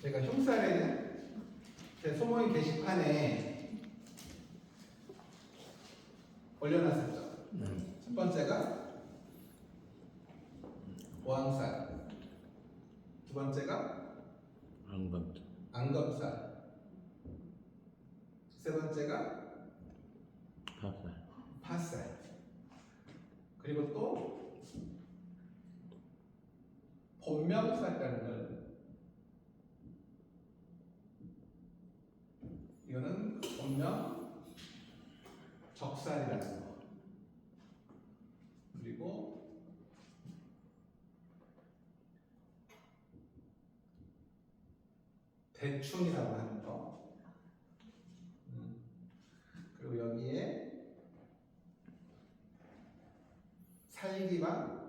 제가 흉살에는 제 소모임 게시판에 올려놨었죠. 첫 번째가 오왕살, 두 번째가 안검살, 세 번째가 팥살, 그리고 또 본명살이라는 걸, 이거는 본명 적살이라는 거, 그리고 대충이라고 하는 거, 그리고 여기에 살기방,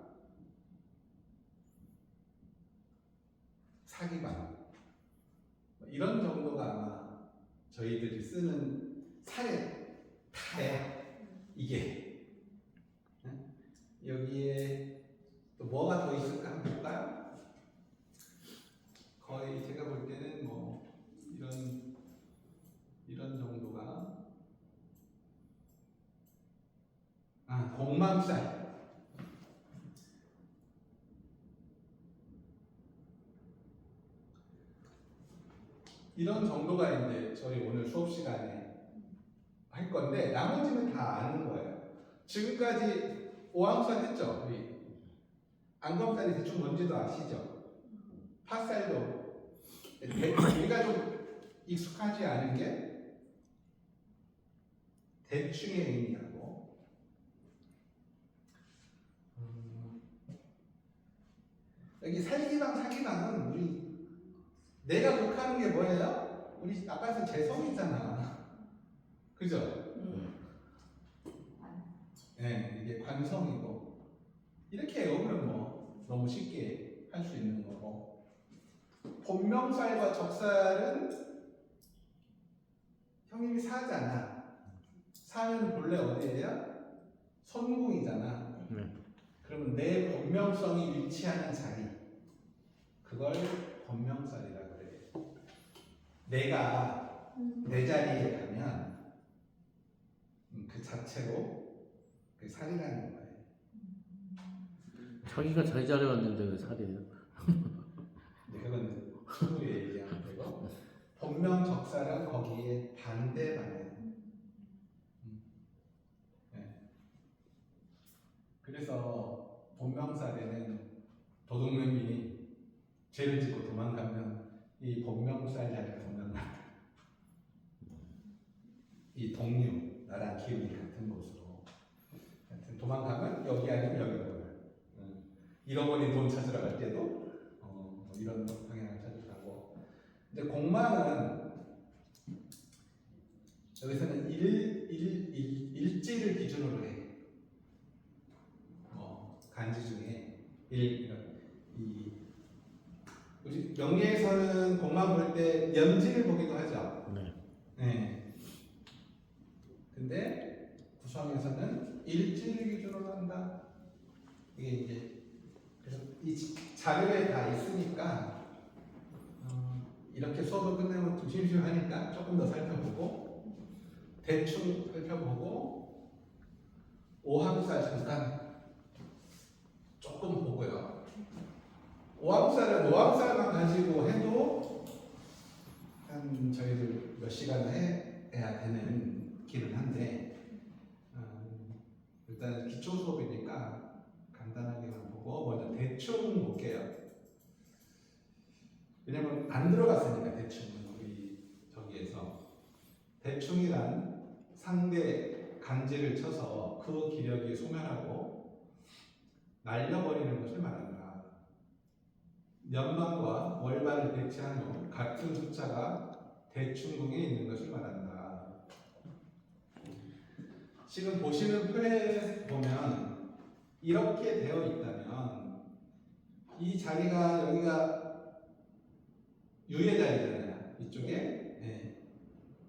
사기방, 이런 정도가 아마 저희들이 쓰는 살의 타야. 이게 여기에 또 뭐가 더 있을까 한번 볼까요? 거의 제가 볼 때는 뭐 이런 정도가, 공망살, 이런 정도가 이제 저희 오늘 수업 시간에 할 건데, 나머지는 다 아는 거예요. 지금까지 오왕살 했죠? 우리 안검살이 대충 뭔지도 아시죠? 팥살도. 우리가 좀 익숙하지 않은 게 대충의 의미하고, 여기 살기방, 사기방은 우리 내가 욕하는 게 뭐예요? 우리 아까서 재성이잖아. 그죠? 네, 이게 관성이고, 이렇게 외우면 뭐 너무 쉽게 할 수 있는 거고, 본명살과 적살은 형님이 사잖아. 사면 본래 어디예요? 손궁이잖아. 그러면 내 본명성이 위치하는 자리, 그걸 본명살이라고 그래. 내가 내 자리에 가면 그 자체로 그 살이라는 거예요. 자기가 자기 자리에 왔는데 왜 살이에요? 네, 그건 후에 얘기하면 되고, 본명적살은 거기에 반대 방향. 네. 그래서 본명살에는 도둑놈이 죄를 짓고 도망가면 이 본명살 자리가 도망가. 이 동료, 나랑 기운이 같은 곳으로. 하여튼 도망가면 여기 아니면 여기 거야. 잃어버린 돈 찾으러 갈 때도 이런 방향을 찾으라고. 근데 공망은 여기서는 일지를 기준으로 해. 간지 중에 우리 명리에서는 공망 볼 때 연지를 보기도 하죠. 네. 근데 구성에서는 일지를 기준으로 한다. 이게 이제 그래서 이 자료에 다 있으니까 이렇게 수업을 끝내면 좀 심심하니까 조금 더 살펴보고, 대충 살펴보고, 오함살 잠깐 조금 보고요. 오함살은 오함살만 가지고 해도 한 저희들 몇 시간을 해야 되는 길은 한데, 일단 기초 수업이니까 간단하게만 보고 먼저 대충 볼게요. 왜냐면 안 들어갔으니까. 대충은 우리 저기에서 대충이란 상대 간지를 쳐서 그 기력이 소멸하고 날려버리는 것을 말한다. 년만과 월반을 배치한 후 같은 숫자가 대충궁에 있는 것을 말한다. 지금 보시는 표에 보면 이렇게 되어 있다면 이 자리가 여기가 유의 자리잖아요. 이쪽에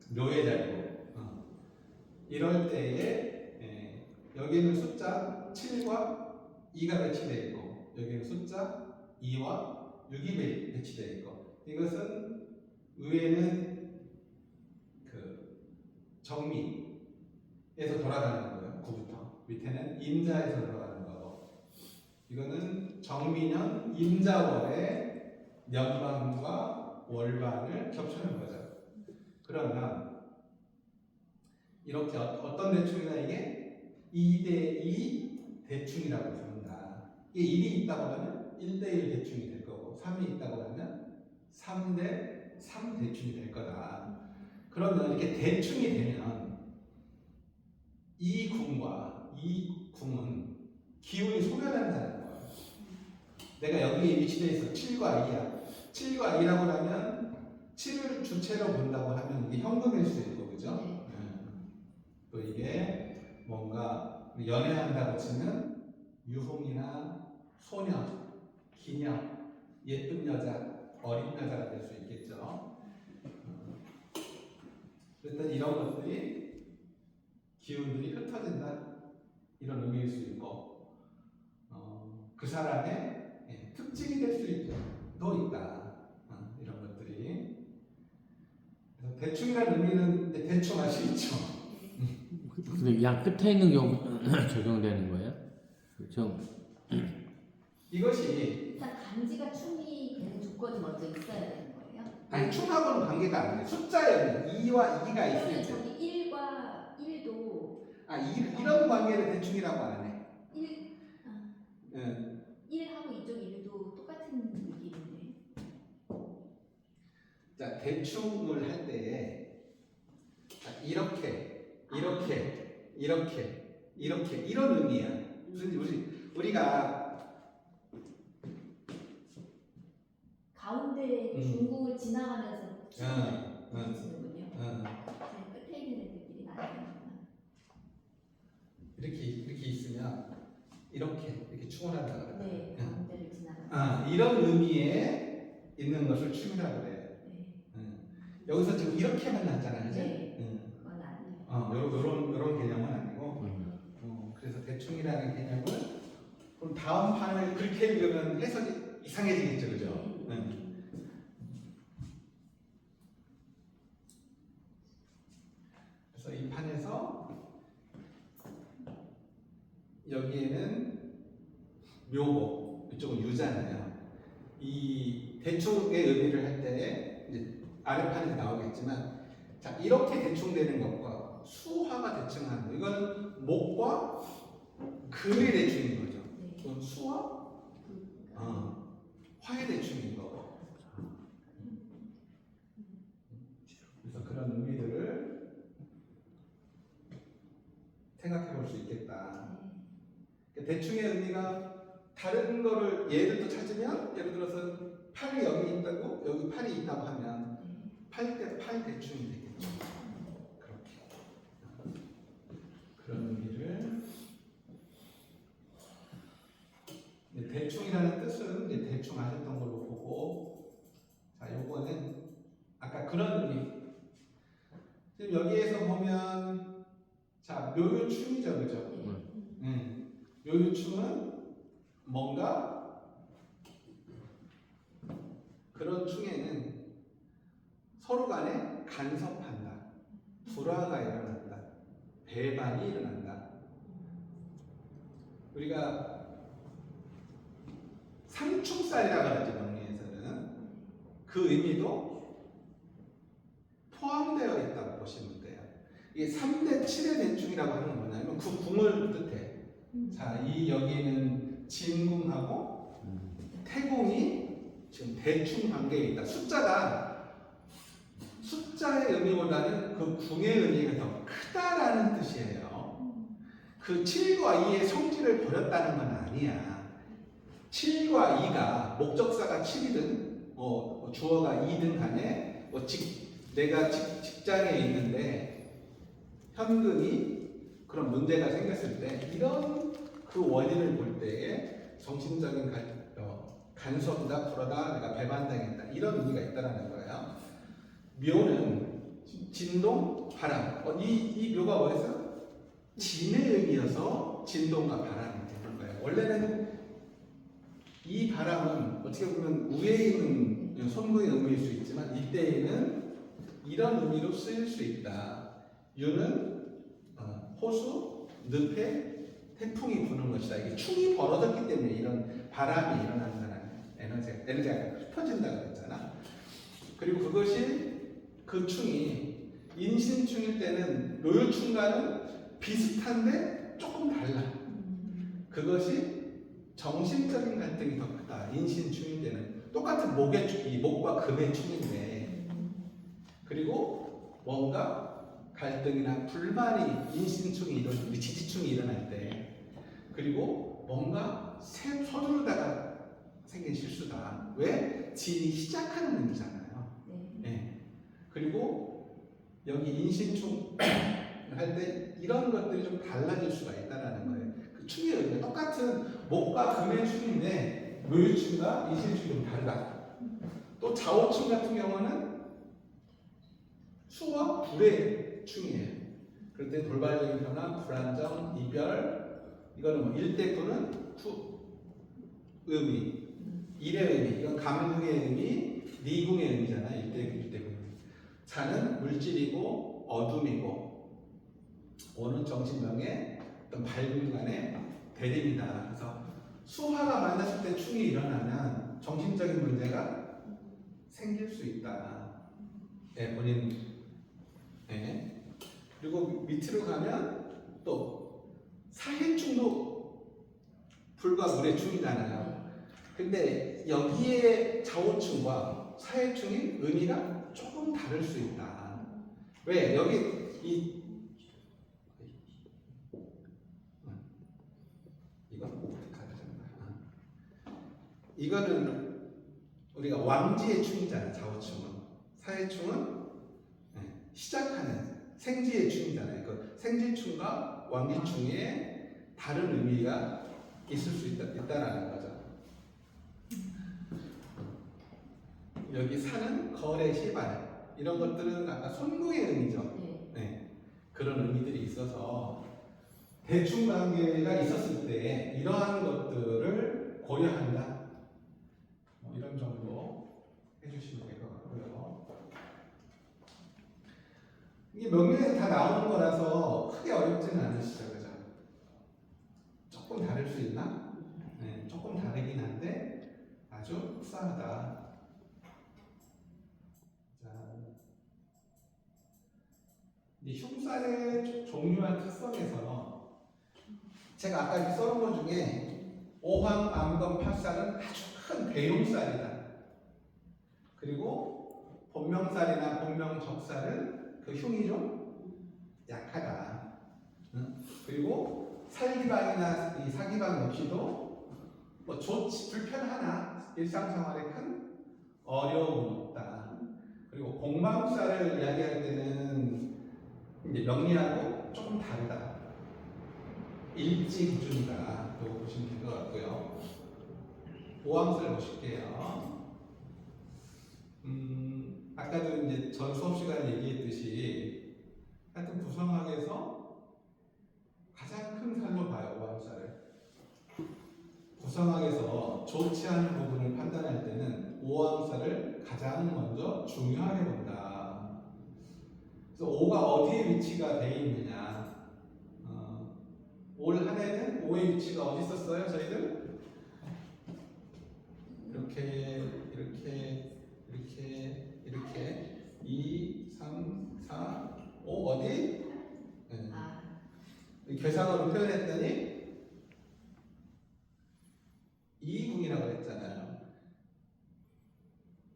묘의 자리고, 이럴 때에 여기는 숫자 7과 2가 배치되어 있고 여기는 숫자 2와 6이 배치되어 있고 이것은 위에는 그 정미에서 돌아가는 거예요. 9부터 밑에는 임자에서 돌아가는 거고 이거는 정미년 임자월의 년반과 월반을 겹쳐놓은 거죠. 그러면 이렇게 어떤 대충이나 이게 2대2 대충이라고 부른다. 이게 1이 있다고 하면 1대1 대충이 될 거고 3이 있다고 하면 3대3 대충이 될 거다. 그러면 이렇게 대충이 되면 이 궁과 이 궁은 기운이 소멸한다는 거예요. 내가 여기에 위치되어 있어 7과 2야. 7과 2라고 하면 7을 주체로 본다고 하면 이게 현금일 수 있고 그죠? 또 이게 뭔가 연애한다고 치면 유흥이나 소녀, 기녀, 예쁜 여자, 어린 여자가 될 수 있겠죠. 일단 이런 것들이 기운들이 흩어진다 이런 의미일 수 있고 그 사람의 특징이 될 수도 있다 이런 것들이. 그래서 대충이라는 의미는 대충 알 수 있죠. 근데 양 끝에 있는 경우 적용되는 거예요? 그렇죠? 이것이 일단 간지가 충이 되는 조건이 먼저 있어야 되는 거예요? 아니 충하고는 관계가 안 돼요. 숫자에 2와 2가 그러면 있을 때 저기 1과 1도 이런 관계를 대충이라고 안 해. 1, 응. 1하고 이쪽 1도 똑같은 느낌인데. 자 대충을 할 때에 이렇게 이런 의미야. 무슨 우리가 가운데 중국을 지나가면서 치는군요. 끝에 있는 애들끼리 나뉘는구나. 이렇게 있으면 이렇게 충원한다 그래. 네, 가운데를 지나가면서. 이런 의미에 있는 것을 충이라고 그래요. 네. 여기서 지금 이렇게만 났잖아요, 그죠? 네. 그건 아니에요. 요런 개념은 아니고, 그래서 대충이라는 개념을 그럼 다음 판을 그렇게 읽으면 해석이 이상해지겠죠, 그죠? 그래서 이 판에서 여기에는 묘고, 이쪽은 유잖아요. 이 대충의 의미를 할 때 이제 아래판에서 나오겠지만, 자 이렇게 대충되는 것과 수화가 대충하는 거, 이거는 목과 금의 대충인 거죠. 그건 수화, 화의 대충인 거고. 그래서 그런 의미들을 생각해 볼 수 있겠다. 대충의 의미가 다른 거를 예를 또 찾으면, 예를 들어서 팔이 여기 있다고 여기 팔이 있다고 하면 팔 대충이 되겠죠. 그렇게 그런 의미를. 대충이라는 뜻은 이제 대충 아셨던 걸로 보고, 자 요거는 아까 그런 의미. 지금 여기에서 보면 자 묘유충이죠, 그죠? 묘유충은 뭔가 그런 충에는 서로 간에 간섭한다, 불화가 일어난다, 배반이 일어난다. 우리가 상충살이라고 하죠, 명리에서는. 그 의미도 포함되어 있다고 보시면 돼요. 이게 3대 7의 대충이라고 하는 건 뭐냐면 그 궁을 뜻해. 자, 이 여기는 진궁하고 태궁이 지금 대충 관계에 있다. 숫자의 의미보다는 그 궁의 의미가 더 크다라는 뜻이에요. 그 7과 2의 성질을 버렸다는 건 아니야. 7과 2가 목적사가 7이든 주어가 2든 간에 내가 직장에 있는데 현금이 그런 문제가 생겼을 때 이런 그 원인을 볼 때에 정신적인 간섭이다, 불화다, 내가 배반당했다 이런 의미가 있다라는 거예요. 묘는 진동, 바람. 이 묘가 뭐였어요? 진의 의미여서 진동과 바람이 되는 거예요. 원래는 이 바람은 어떻게 보면 위에 있는 손구의 의미일 수 있지만 이때에는 이런 의미로 쓰일 수 있다. 유는 호수, 늪에 태풍이 부는 것이다. 이게 충이 벌어졌기 때문에 이런 바람이 일어나는 거라는 에너지가 흩어진다고 그랬잖아. 그리고 그것이 그 충이 인신충일 때는 노유충과는 비슷한데 조금 달라. 그것이 정신적인 갈등이 더 크다. 인신충일 때는 똑같은 목과 금의 충인데, 그리고 뭔가 갈등이나 불만이 인신충이 우리 지지충이 일어날 때, 그리고 뭔가 서두르다가 생긴 실수다. 왜? 진이 시작하는 의미잖아요. 네. 그리고 여기 인신충 할 때 이런 것들이 좀 달라질 수가 있다라는 거예요. 그 충의 의미가 똑같은 목과 금의 충인데 묘유충과 인신충이 좀 다르다. 또 자오충 같은 경우는 수와 불의 충이에요. 그럴 때 돌발적인 변화, 불안정, 이별, 이거는 뭐 일대구는 의미, 일의 의미, 이건 감궁의 의미, 니궁의 의미잖아. 일대구. 자는 물질이고 어둠이고, 오는 정신명의 어떤 밝음 간의 대립이다. 그래서 수화가 만났을 때 충이 일어나면 정신적인 문제가 생길 수 있다. 네, 본인. 네. 그리고 밑으로 가면 또 사해충도 불과 물의 충이잖아요. 근데 여기에 자오충과 사해충이 의미가 조금 다를 수 있다. 왜? 여기 이거는 우리가 왕지의 충이잖아요. 자오충은. 사해충은 시작하는 생지의 충이잖아요. 그 생지충과 왕지충의 다른 의미가 있을 수 있다라는 거죠. 여기 사는 거래 시발 이런 것들은 아까 손구의 의미죠. 네. 그런 의미들이 있어서 대충 관계가 있었을 때 이러한 것들을 고려한다. 이런 정도 해주시면 될 것 같고요. 이게 명리에서 다 나오는 거라서 크게 어렵지는 않으시죠, 그죠? 조금 다를 수 있나? 네, 조금 다르긴 한데 아주 흡사하다. 자, 이 흉살의 종류와 특성에서 제가 아까 이렇게 써놓은 것 중에 오황, 암검, 팥살은 아주 큰 대용살이다. 그리고 본명살이나 본명적살은 그 흉이 좀 약하다. 그리고 살기방이나 이 사기방 없이도 뭐 좋지 불편하나 일상생활에 큰 어려움은 없다. 그리고 공망살을 이야기할 때는 이제 명리하고 조금 다르다. 일지 기준이다. 이거 보시면 될 것 같고요. 오황살 보실게요. 아까도 이제 전 수업 시간에 얘기했듯이 하여튼 구성학에서 가장 큰 살로 봐요, 오황살을. 구성학에서 좋지 않은 부분을 판단할 때는 오황살을 가장 먼저 중요하게 본다. 그래서 오가 어디에 위치가 돼 있느냐. 올 한 해는 오의 위치가 어디 있었어요, 저희들? 이렇게 2, 3, 4, 5 어디? 계산으로 표현했더니 이궁이라고 했잖아요.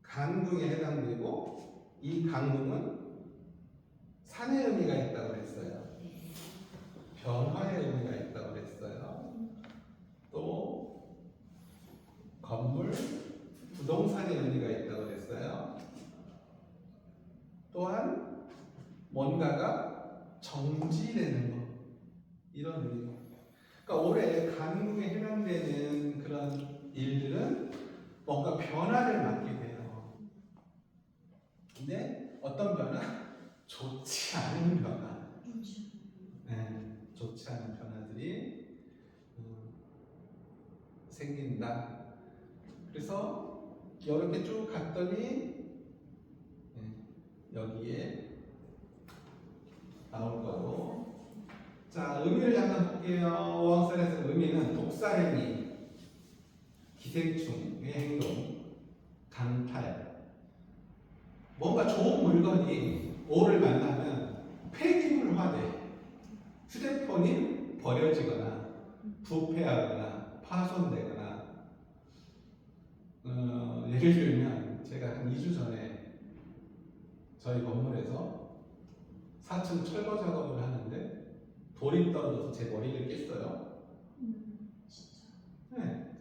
간궁에 해당되고 이 간궁은 산의 의미가 있다고 했어요. 변화의 의미가 있다고 했어요. 또 건물, 부동산의 의미가 있다고 했어요. 또한 뭔가가 정지되는 것, 이런 의미. 그러니까 올해 간궁에 해당되는 그런 일들은 뭔가 변화를 맞게 돼요. 근데 어떤 변화? 좋지 않은 변화. 네, 좋지 좋지 않은 변화들이 생긴다. 그래서 이렇게 쭉 갔더니 여기에 나올 거고. 자, 의미를 잠깐 볼게요. 오왕살에서 의미는 독살행위, 기생충의 행동, 강탈. 뭔가 좋은 물건이 오를 만나면 폐기물화돼. 휴대폰이 버려지거나 부패하거나 파손되거나. 예를 들면 제가 한 2주 전에 저희 건물에서 4층 철거 작업을 하는데 돌이 떨어져서 제 머리를 깼어요. 네.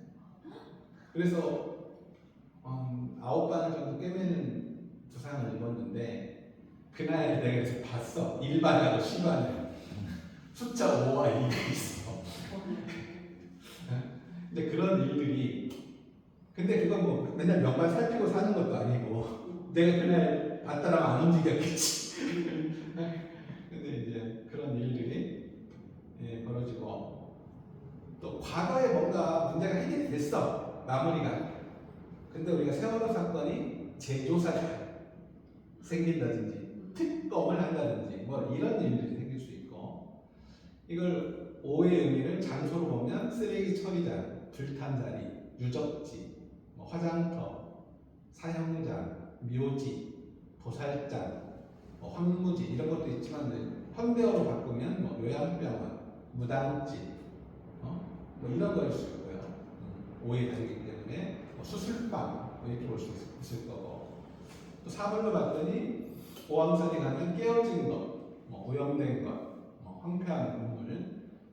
그래서 9바늘 정도 꿰매는 부상을 입었는데 그날 내가 이제 봤어. 1바늘하고 10바늘 숫자 5와 2가 있어. 근데 그런 일들이, 근데 그건 뭐 맨날 명반 살피고 사는 것도 아니고 내가 그날 봤다라면 안 움직였겠지. 근데 이제 그런 일들이 벌어지고, 또 과거에 뭔가 문제가 해결이 됐어, 마무리가. 근데 우리가 세월호 사건이 재조사가 생긴다든지 특검을 한다든지 뭐 이런 일들이 생길 수 있고, 이걸 오의 의미를 장소로 보면 쓰레기 처리장, 불탄 자리, 유적지, 뭐 화장터, 사형장, 묘지, 도살장, 뭐 황무지 이런 것도 있지만 현대어로 바꾸면 뭐 요양병원, 무당집, 뭐 이런 거일 수 있고요. 오해 되기 때문에 뭐 수술방 뭐 이렇게 볼 수 있을 거고, 또 사물로 봤더니 오왕산에 가면 깨어진 것, 뭐 오염된 것, 뭐 황폐한 건물,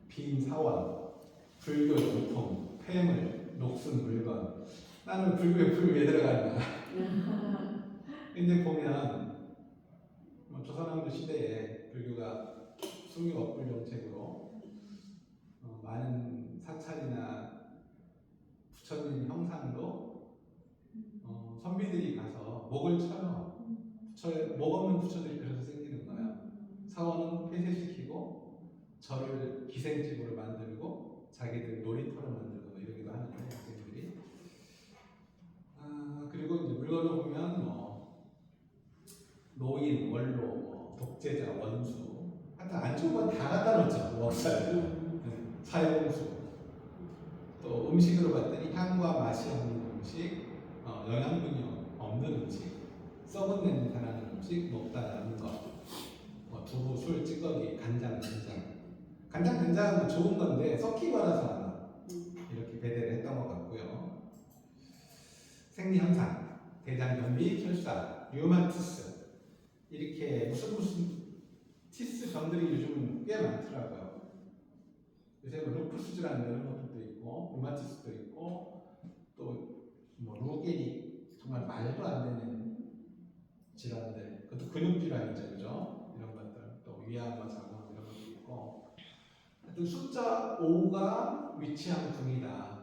빈 사원, 불교 용품, 폐물, 녹슨 물건. 나는 불교에 불이 왜 들어갔나? 근데 보면 뭐 조선왕조 시대에 불교가 숭유 억불 정책으로 많은 사찰이나 부처님 형상도 선비들이 가서 목을 쳐요. 목 없는 부처들이 그래서 생기는 거야. 사원은 폐쇄시키고 절을 기생집으로 만들고 자기들 놀이터로 만들고 뭐 이러기도 하는데 학생들이. 그리고 이제 물건을 보면 뭐 노인, 원로, 뭐 독재자, 원수, 하여튼 안 좋은 건 다 갖다 놓죠. 웍살, 사용수. 또 음식으로 봤더니 향과 맛이 없는 음식, 영양분이 없는 음식, 썩은 냄새 나는 음식, 먹다 남은 것, 뭐 두부, 술, 찌꺼기, 간장, 된장. 간장, 된장은 좋은 건데 섞이거나서 아마 이렇게 배대를 했던 것 같고요. 생리현상, 대장변비, 철사, 류마티스, 이렇게 무슨 티스 병들이 요즘은 꽤 많더라고요. 요새 뭐 루푸스주라는 이런 것도 있고, 류마티스도 있고, 또 뭐 루게리, 정말 말도 안 되는 질환들, 그것도 근육 질환이죠, 그죠? 이런 것들, 또 위암과 장암 이런 것도 있고. 하여튼 숫자 5가 위치한 궁이다.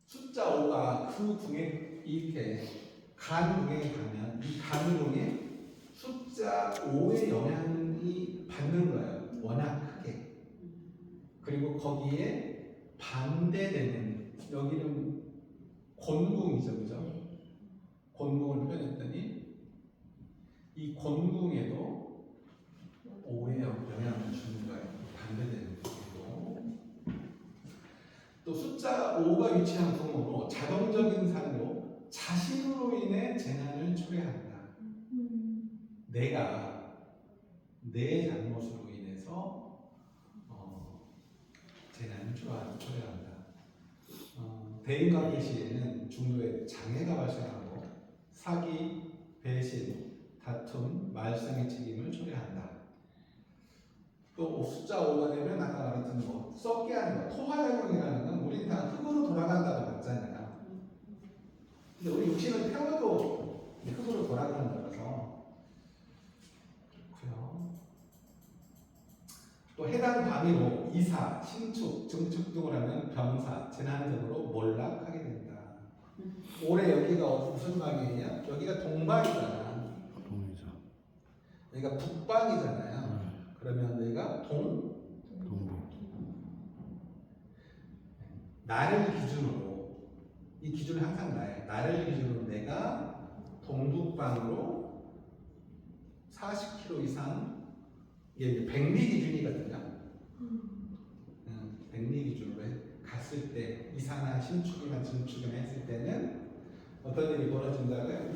숫자 5가 그 궁에 이렇게 간궁에 가면 이 간궁에 숫자 5의 영향이 받는 거예요. 워낙 크게. 그리고 거기에 반대되는, 여기는 곤궁이죠, 그죠? 곤궁을 표현했더니 이 곤궁에도 5의 영향을 주는 거예요. 반대되는 궁에도. 또 숫자 5가 위치한 궁으로 자동적인 삶으로 자신으로 인해 재난을 초래한다. 내가 내 잘못으로 인해서 재난을 초래한다. 대인관계 시에는 중도에 장애가 발생하고 사기, 배신, 다툼, 말썽의 책임을 초래한다. 또 숫자 5가 되면 아까 말했던 뭐 썩게 하는 거, 토화작용이라는 건 우리 다 흙으로 돌아간다고 봤잖아요. 근데 우리 육신을 태워도 흙으로 돌아가는 거라서 그렇고요. 또 해당 방위로 이사, 신축, 증축 등을 하면 병사, 재난적으로 몰락하게 된다. 올해 여기가 무슨 방이에요? 여기가 동방이잖아. 동이죠. 여기가 북방이잖아요. 그러면 여기가 동부. 나를 기준으로 이 기준은 항상 나를 기준으로 내가 동북방으로 40km 이상 이게 이제 백리 기준이거든요. 백리 기준으로 갔을 때 이사나 신축이나 증축이나 했을 때는 어떤 일이 벌어진다고요?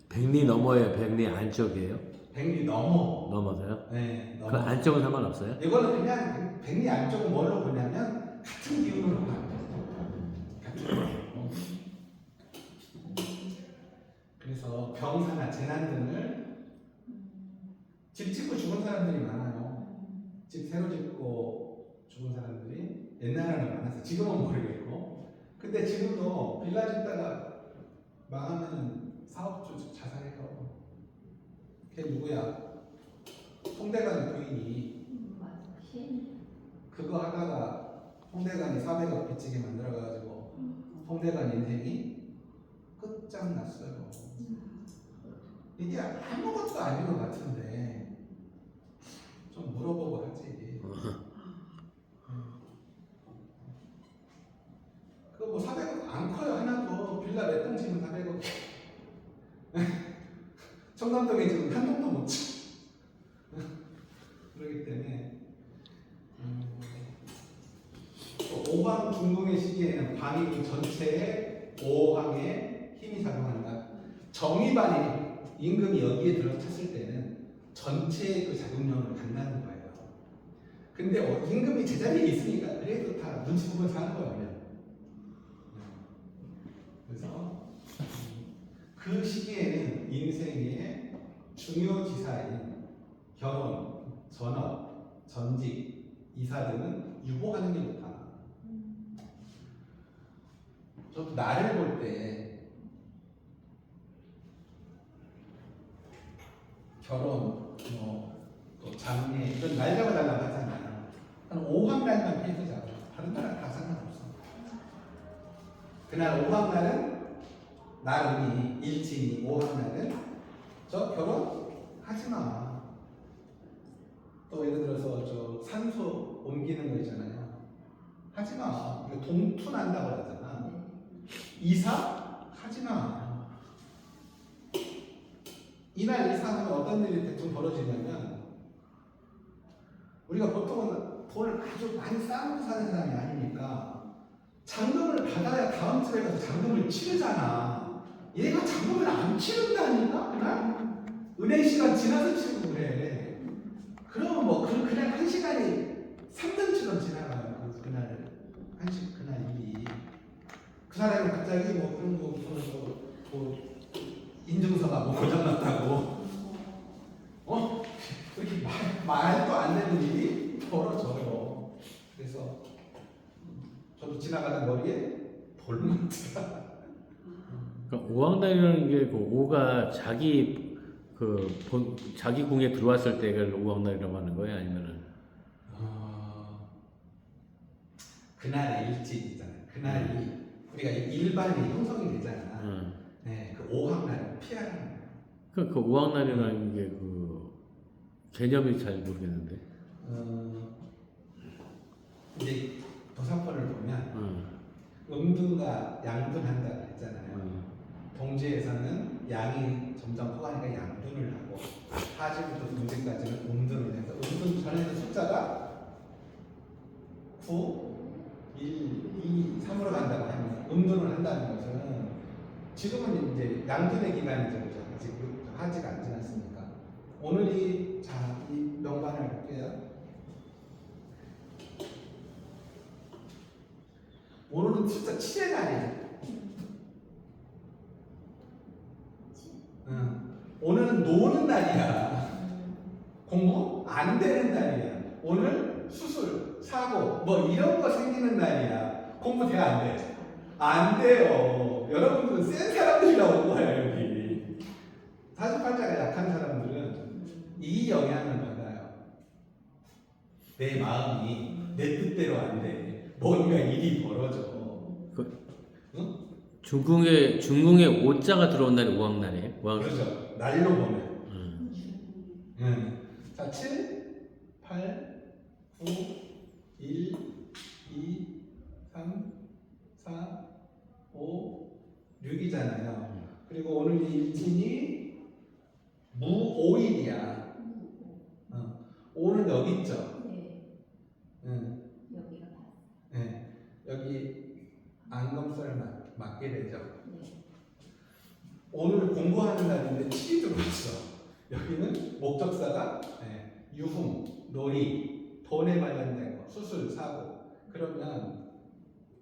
백리 넘어요? 백리 안쪽이에요? 백리 넘어서요? 네, 그 안쪽은 상관없어요? 이거는 그냥 백리 안쪽은 뭘로 보냐면 같은 기운으로 봐요. 같은 기운. 그래서 병사나 재난 등을 집 짓고 죽은 사람들이 많아요. 집 새로 짓고 죽은 사람들이 옛날에는 많았어요. 지금은 모르겠고. 근데 지금도 빌라 짓다가 망하면 사업주 자살해요. 걔 누구야? 홍대관 부인이 그거 하다가 홍대관이 400억 빚지게 만들어가지고 홍대관 인생이 끝장났어요. 이게 아무것도 아닌 것 같은데 좀 물어보고 하지. 그거 뭐 400억 안 커요. 하나도 빌라 몇 동 지면 400억. 청담동에 지금 한 동도 못 치. 그렇기 때문에 오황 중궁의 시기에는 방위 전체에 오황의 힘이 작용한다. 정의반이 임금이 여기에 들어찼을 때는 전체의 그 작용력을 갖는다는 거예요. 근데 임금이 제자리에 있으니까 그래도 다 눈치 보면 사는 거예요. 그래서 그 시기에는 인생의 중요지사인 결혼, 전업, 전직, 이사 등은 유보하는 게 좋다. 저도 나를 볼 때 결혼, 또 장례 이런 날 잡아달라고 하잖아요. 한 5황 날만 피해서 잡아. 다른 날은 다 상관없어. 그날 5황 날은 나름이 일진이 5황 날은 저 결혼 하지 마. 또 예를 들어서 저 산소 옮기는 거 있잖아요. 하지 마. 이거 동투 난다고 그러잖아. 이사 하지 마. 이날 이사하면 어떤 일이 대충 벌어지냐면 우리가 보통은 돈을 아주 많이 쌓아놓고 사는 사람이 아니니까 잔금을 받아야 다음 주에 가서 잔금을 치르잖아. 얘가 잔금을 안 치른다니까 그날? 은행 시간 지나서 치르고 그래. 그러면 뭐 그냥 한 시간이 3분처럼 지나가요. 그날 그날 일이 그 사람이 갑자기 뭐 그런 거 뭐 인증서가 뭐 고장났다고 그렇게 말도 안 되는 일이 벌어져요. 그래서 저도 지나가는 거리에 돌문트가 그러니까 오왕날이라는 게 그 오가 자기 궁에 들어왔을 때를 오왕날이라고 하는 거예요? 아니면은 그날의 일진이잖아요. 그날이 우리가 일반이 형성이 되잖아. 네, 그 오황날 피하는 거예요. 그 오왕날이라는 게 그 개념이 잘 모르겠는데. 이제 도사포를 보면 음둔과 양둔한다 그랬잖아요. 동지에서는 양이 점점 커가니까 양둔을 하고 하지부터 동지까지는 음둔을 해서 음둔 전에는 숫자가 9, 1, 2, 3으로 간다고 하면 음둔을 한다는 것은 지금은 이제 양둔의 기간이죠. 아직 하지가 안 지났으니까. 오늘이 이 명반을 볼게요. 오늘은 숫자 7의 날이에요. 오늘은 노는 날이야. 공부 안 되는 날이야. 오늘 수술, 사고 뭐 이런 거 생기는 날이야. 공부 돼 안 돼? 안 돼요. 여러분들은 센 사람들이라고 온 거야 여기. 사주팔자가 약한 사람들은 이 영향을 받아요. 내 마음이 내 뜻대로 안 돼. 뭔가 일이 벌어져. 중궁에 오자가 들어온 날이 오왕날이에요? 그렇죠. 날로 보면. 자, 7, 8, 9, O는 여기 있죠. 네. 여기가 다. 네. 여기 안검살 맞게 되죠. 네. 오늘 공부하는 날인데 7이 들어있어. 여기는 목적사가 유흥, 놀이, 돈에 관련된 거, 수술, 사고. 그러면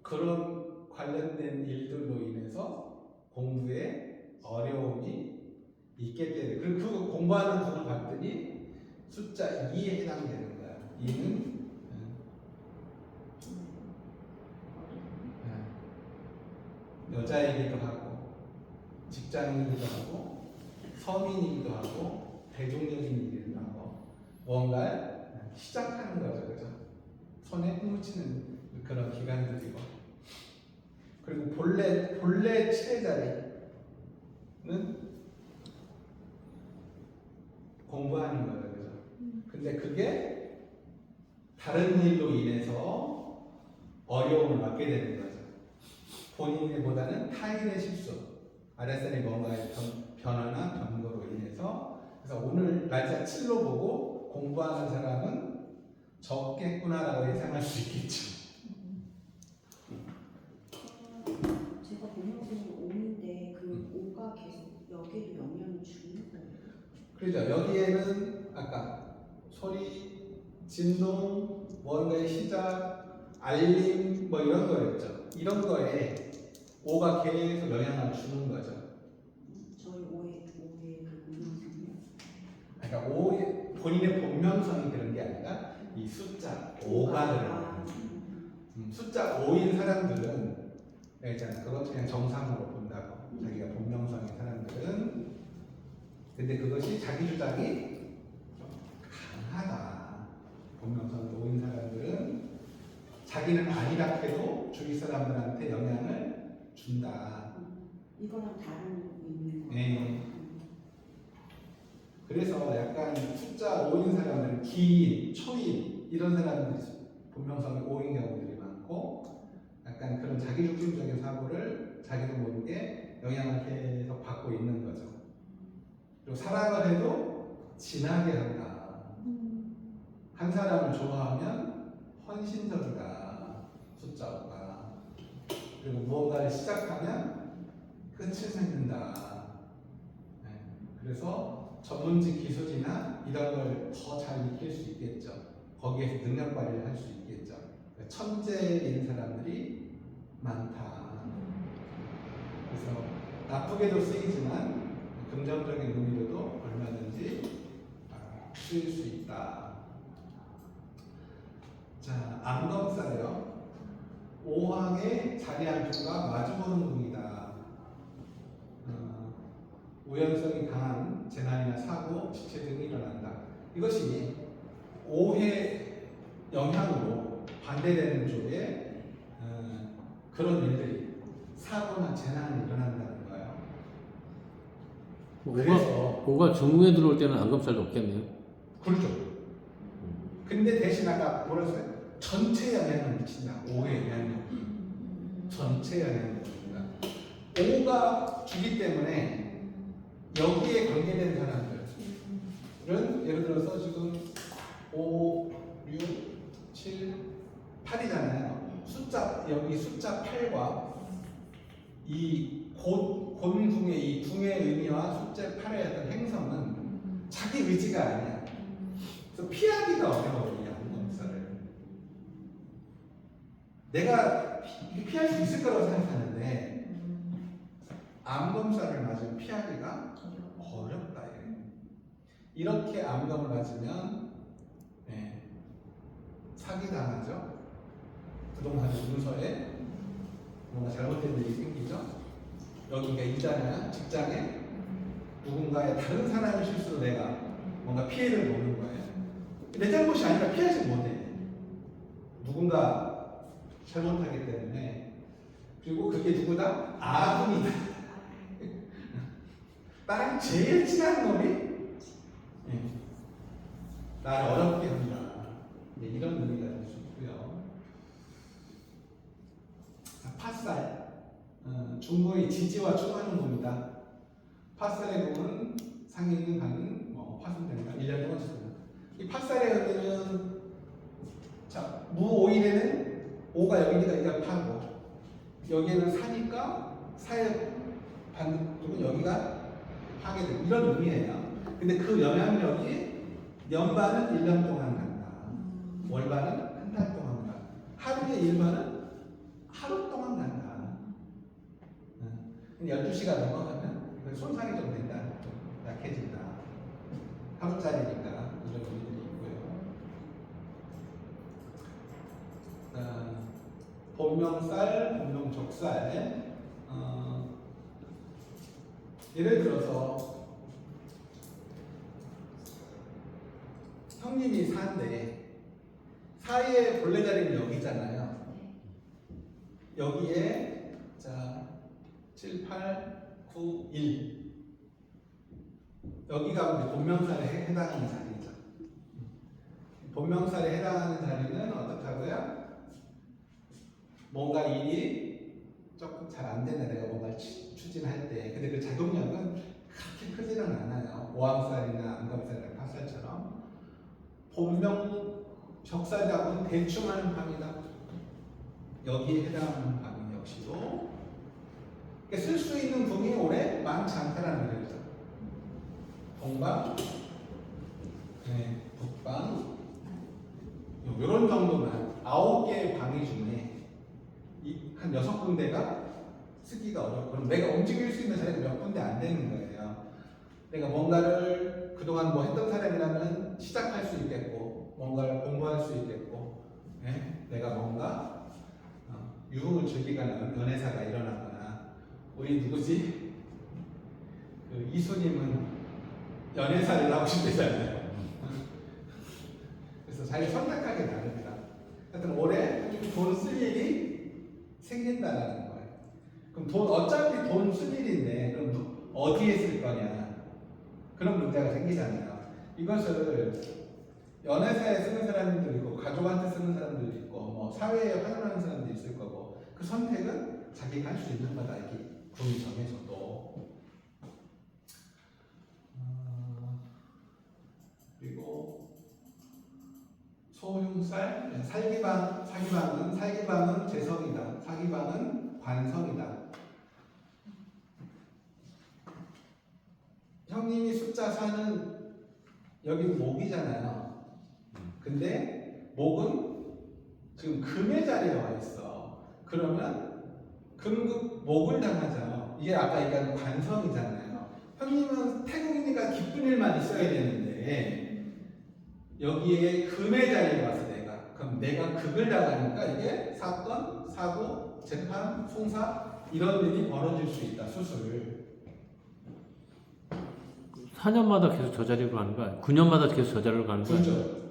그런 관련된 일들로 인해서 공부에 어려움이 있게 돼요. 그리고 그 공부하는 분을 봤더니 숫자 2에 해당되는 거야. 2는 여자이기도 하고 직장인이기도 하고 서민이기도 하고 대중적인이기도 하고 뭔가 시작하는 거죠, 그죠? 손에 묻히는 그런 기간들이고 그리고 본래 7의 자리는 공부하는 거죠, 그죠? 근데 그게 다른 일로 인해서 어려움을 맞게 되는 거죠. 본인보다는 타인의 실수, 아랫사람이 뭔가의 변화나 변거로 인해서 그래서 오늘 날짜 7로 보고 공부하는 사람은 적겠구나라고 예상할 수 있겠죠. 제가 본명적으로 5인데 그 5가 계속 여기에도 영향을 주는 거예요. 그렇죠. 여기에는 아까 소리, 진동, 뭔가의 시작, 알림 뭐 이런 거였죠. 이런 거에 5가 계속 영향을 주는 거죠. 저희 5의 그 본명성이요. 그러니까 5의 본인의 본명성이 그런 게 아니라 이 숫자 5가 들어가는 숫자 5인 사람들은 있잖아. 그것 그냥 정상으로 본다고. 자기가 본명성인 사람들은 근데 그것이 자기 주장이 강하다. 본명성 5인 사람들은 자기는 아니라 해도 주위 사람들한테 영향을 준다. 이거랑 다른 의미인 네. 거예요. 그래서 약간 숫자 5인 사람들은 기인, 초인 이런 사람들이 본명성이 5인 경우들이 많고 약간 그런 자기중심적인 사고를 자기도 모르게 영향을 계속 받고 있는 거죠. 그리고 사랑을 해도 진하게 한다. 한 사람을 좋아하면 헌신적이다. 숫자 5가. 그리고 무언가를 시작하면 끝을 맺는다. 네. 그래서 전문직 기술이나 이런 걸 더 잘 익힐 수 있겠죠. 거기에서 능력 발휘를 할 수 있겠죠. 천재인 사람들이 많다. 그래서 나쁘게도 쓰이지만 긍정적인 의미로도 얼마든지 쓰일 수 있다. 자, 안검살이요. 5항의 자리한 두가 마주보는 궁이다. 우연성이 강한 재난이나 사고, 지체 등이 일어난다. 이것이 5의 영향으로 반대되는 쪽에 그런 일들이 사고나 재난이 일어난다는 거예요. 그래서 5가 중국에 들어올 때는 안검살도 없겠네요. 그렇죠. 근데 대신 아까 뭐랬어요? 전체 영향을 미친다. 5의 영향력. 전체 영향을 미친다. 5가 주기 때문에 여기에 관계된 사람들은 예를 들어서 지금 5, 6, 7, 8이잖아요. 여기 숫자 8과 이 곤궁의 이 궁의 의미와 숫자 8의 어떤 행성은 자기 의지가 아니야. 그래서 피하기가 어려워, 이 안검살을. 내가 피할 수 있을 거라고 생각하는데 암검살을 맞으면 피하기가 어렵다. 이렇게 암검을 맞으면 사기당하죠. 부동산 문서에 뭔가 잘못된 일이 생기죠. 여기가 있잖아요. 직장에 누군가의 다른 사람의 실수로 내가 뭔가 피해를 보는 거예요. 내 잘못이 아니라 피하지 못해. 누군가 잘못하기 때문에. 그리고 그게 누구다? 아군이다. 나랑 제일 친한 놈이 나를 어렵게 한다. 이런 의미가 될 수 있고요. 팥살. 중국의 지지와 충하는 겁니다. 팥살의 공은 상인은 가는 화순된다. 1년 동안 주습니다. 이 팥살의 5일에는 5가 여기니까 이제 파고 여기에는 4니까 4의 반대쪽은 여기가 하게 되는 이런 의미예요. 근데 그 영향력이 연반은 1년 동안 간다. 월반은 한 달 동안 간다. 하루의 일반은 하루 동안 간다. 12시가 넘어가면 손상이 좀 된다. 좀 약해진다. 하루짜리니까 이런 의미들이 있고요. 본명살, 본명족살. 예를 들어서 형님이 4인데 4의 본래 자리는 여기잖아요. 여기에 자 7, 8, 9, 1 여기가 이제 본명살에 해당하는 자리죠. 본명살에 해당하는 자리는 어떻다고요? 뭔가 일이 조금 잘 안 되네. 내가 뭔가 추진할 때. 근데 그 작용력은 그렇게 크지는 않아요. 오왕살이나 암감살이나 파살처럼. 본명 적살작은 대충 하는 방이다. 여기에 해당하는 방이 역시도 쓸 수 있는 분이 올해 많지 않다라는 거죠. 동방, 네, 북방, 이런 정도만 9개의 방위 중에 한 6군데가 쓰기가 어렵고, 그럼 내가 움직일 수 있는 사람이 몇 군데 안 되는 거예요. 내가 뭔가를 그동안 뭐 했던 사람이라면 시작할 수 있겠고, 뭔가를 공부할 수 있겠고, 내가 뭔가 유흥을 즐기거나 연애사가 일어나거나, 우리 누구지? 그 이수님은 연애사를 하고 싶대잖아요. 그래서 자기 선택하기 나름이다. 하여튼 올해 돈 쓸 일이 생긴다라는 거예요. 그럼 어차피 돈 쓸 일인데 그럼 어디에 쓸 거냐, 그런 문제가 생기잖아요. 이것을 연애사에 쓰는 사람들도 있고 가족한테 쓰는 사람들도 있고 뭐 사회에 활용하는 사람도 있을 거고, 그 선택은 자기가 할 수 있는 거다. 이렇게 분이 정해서도. 그리고 소흉살, 사기방은 재성이다. 사기방은 관성이다. 형님이 숫자 4는 여기 목이잖아요. 근데 목은 지금 금의 자리에 와 있어. 그러면 금극 목을 당하죠. 이게 아까 얘기한 관성이잖아요. 형님은 태국이니까 기쁜 일만 있어야 되는데 여기에 금의 자리에 와서 그럼 내가 극을 당하니까 이게 사건, 사고, 재판, 송사 이런 일이 벌어질 수 있다. 수술. 4년마다 계속 저 자리로 가는 거야? 9년마다 계속 저 자리로 가는 거야? 그렇죠.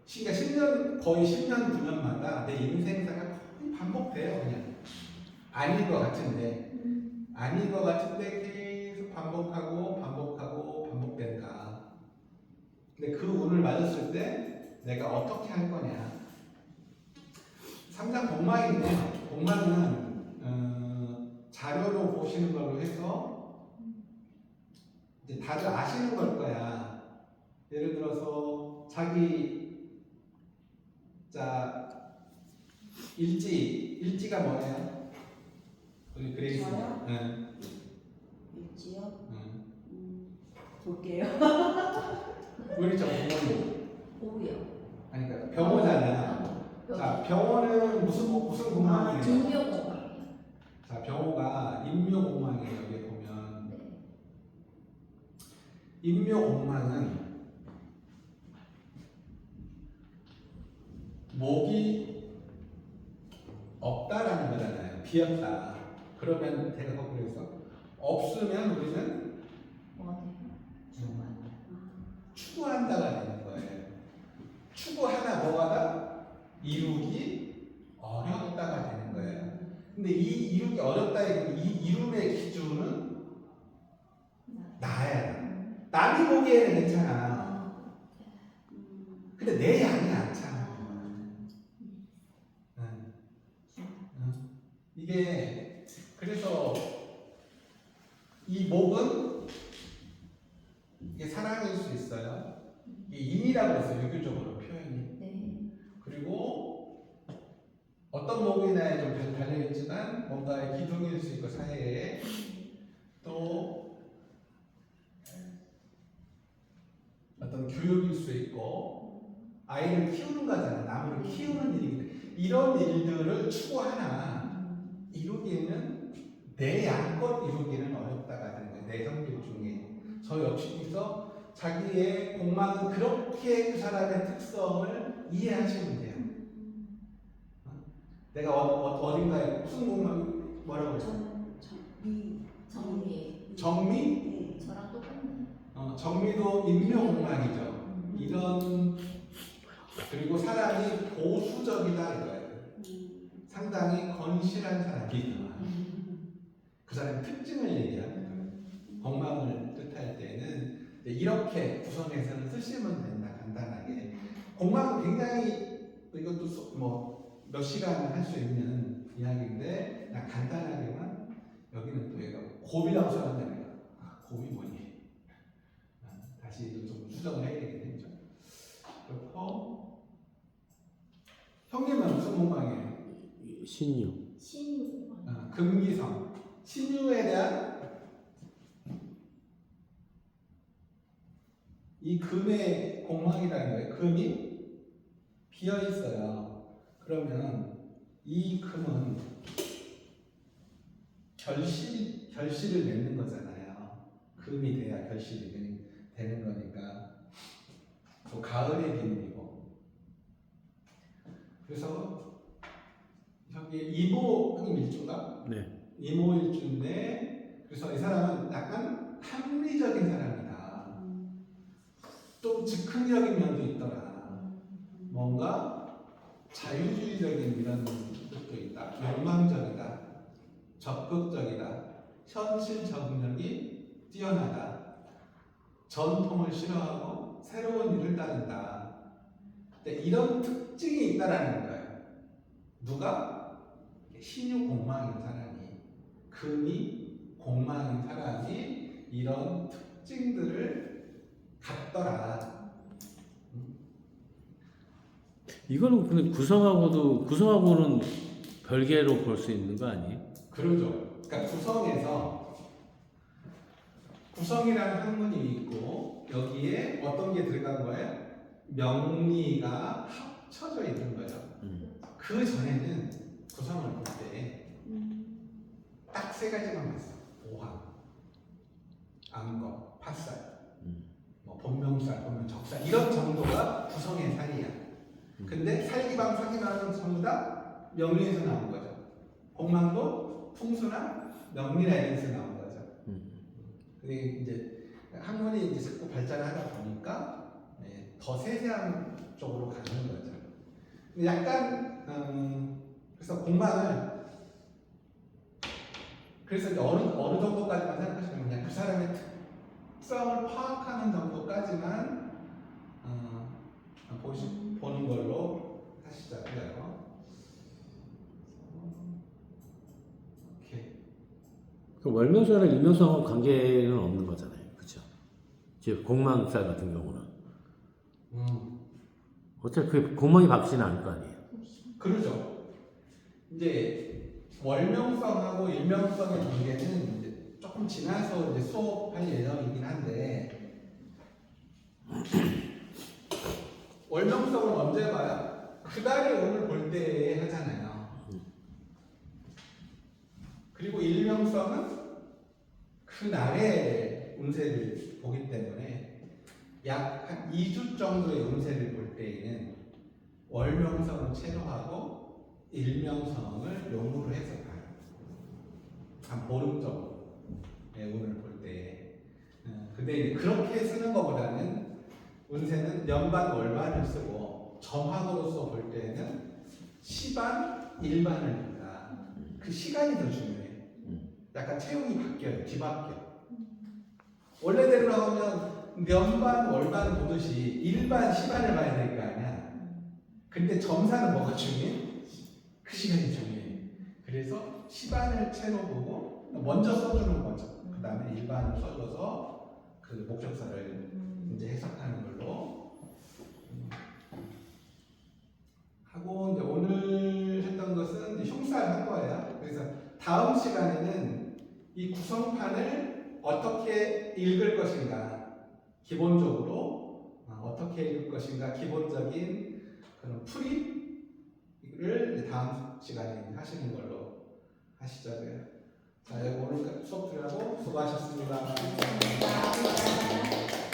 그러니까 거의 10년, 9년마다 내 인생사가 거의 반복돼요. 그냥 아닐 것 같은데 계속 반복하고 반복된다. 근데 그 운을 맞았을 때 내가 어떻게 할 거냐. 3장 복막인데, 복막은 자료로 보시는 걸로 해서 이제 다들 아시는 걸 거야. 예를 들어서 자기 일지가 뭐예요? 우리 그레이스. 저요? 응. 일지요? 응. 볼게요. 우리 저 부모님. 오후요. 아니 그러니까 병호잖아. 자, 병호는 무슨 공망이에요? 등묘공망이요. 자, 병호가 인묘공망이에요. 여기 보면 네. 인묘공망은 목이 없다라는 거잖아요. 비었다. 그러면 대가 거꾸로 해서 없으면 우리는 추구한다가 되는 거예요. 추구하다 뭐하다? 이루기 어렵다가 되는 거예요. 근데 이 이루기 어렵다의 이 이룸의 기준은 나야. 남이 보기에는 괜찮아. 근데 내 양이 않잖아. 이게 그래서 이 목은 이게 사랑일 수 있어요. 이게 인이라고 했어요. 유교적으로 표현이. 네. 그리고 되겠지만 뭔가의 기둥일 수 있고 사회에 또 어떤 교육일 수 있고 아이를 키우는 거잖아. 나무를 키우는 일이기 이런 일들을 추구하나 이루기에는 내 양껏 이루기는 어렵다가 되는 거예요. 내 성질 중에 저 역시서 자기의 공망은 그렇게 그 사람의 특성을 이해하시면 돼요. 내가 어딘가에 무슨 공망이 뭐라고 그랬어? 정리. 정미? 네. 저랑 똑같네. 정미도 인묘공망이죠. 이런 그리고 사람이 보수적이다 이거예요. 상당히 건실한 사람이다. 그 사람의 특징을 얘기하는 거예요. 공망을 뜻할 때는 이렇게 구성해서는 쓰시면 된다. 간단하게. 공망은 굉장히 이것도 뭐 몇 시간 할 수 있는 이야기인데 그냥 간단하게만 여기는 또 얘가 곱이라고 써놨네요. 곱이 뭐니? 다시 좀 수정을 해야 되겠죠. 그렇고 형님은 무슨 공망이에요? 신유. 신유. 금기성. 신유에 대한 이 금의 공망이라는 거예요. 금이 비어 있어요. 그러면 이 금은 결실을 맺는 거잖아요. 금이 돼야 결실이 되는 거니까. 또 가을의 기운이고. 그래서 여기 이모님 일주인가? 네. 이모일주인데 그래서 이 사람은 약간 합리적인 사람이다. 또 즉흥적인 면도 있더라. 뭔가 자유주의적인 이런 뜻도 있다. 욕망적이다. 적극적이다. 현실 적응력이 뛰어나다. 전통을 싫어하고 새로운 일을 따른다. 근데 이런 특징이 있다라는 거예요. 누가? 신유 공망인 사람이, 금이 공망인 사람이 이런 특징들을 갖더라. 이거는 근데 구성하고는 별개로 볼 수 있는 거 아니에요? 그러죠. 그러니까 구성이라는 학문이 있고 여기에 어떤 게 들어간 거예요? 명리가 합쳐져 있는 거예요. 그 전에는 구성을 볼 때 딱 세 가지만 봤어. 오함, 암거, 팥살, 뭐 본명살, 본명적살 이런 정도가 구성의 살이야. 근데 살기방, 사기방은 전부 다 명리에서 나온 거죠. 공망도 풍수나 명리나 이런 데서 나온 거죠. 근데 이제 학문이 이제 자꾸 발전하다 보니까 더 세세한 쪽으로 가는 거죠. 근데 약간 그래서 공망을 그래서 이제 어느 정도까지만 생각하시면 그냥 그 사람의 특성을 파악하는 정도까지만 보는 걸로 하시자고요. 이렇게. 그 월명성이랑 일명성하고 관계는 없는 거잖아요, 그렇죠? 즉 공망살 같은 경우는 어차피 그 공망이 바뀌지는 않을 거 아니에요. 그러죠. 이제 월명성하고 일명성의 관계는 이제 조금 지나서 이제 수업할 예정이긴 한데 월명성은 언제 봐요? 그달의 운을 볼 때 하잖아요. 그리고 일명성은 그날의 운세를 보기 때문에 약 한 2주 정도의 운세를 볼 때에는 월명성은 체로하고 일명성을 용으로 해서 봐요. 한 보름 정도의 운을 볼 때. 근데 그렇게 쓰는 것보다는 운세는 년반 월반을 쓰고 점학으로서 볼 때는 시반 일반을 본다. 그 시간이 더 중요해요. 약간 체형이 바뀌어요. 뒤바뀌어. 원래대로 나오면 년반 월반 보듯이 일반 시반을 봐야 될 거 아니야. 근데 점사는 뭐가 중요해? 그 시간이 중요해. 그래서 시반을 채로 보고 먼저 써주는 거죠. 그 다음에 일반을 써줘서 그 목적사를 이제 해석하는 걸로 하고 이제 오늘 했던 것은 이제 흉살 한 거예요. 그래서 다음 시간에는 이 구성판을 어떻게 읽을 것인가, 기본적으로 어떻게 읽을 것인가, 기본적인 그런 풀이를 다음 시간에 하시는 걸로 하시죠. 자, 오늘 수업 들으라고 수고하셨습니다. 감사합니다.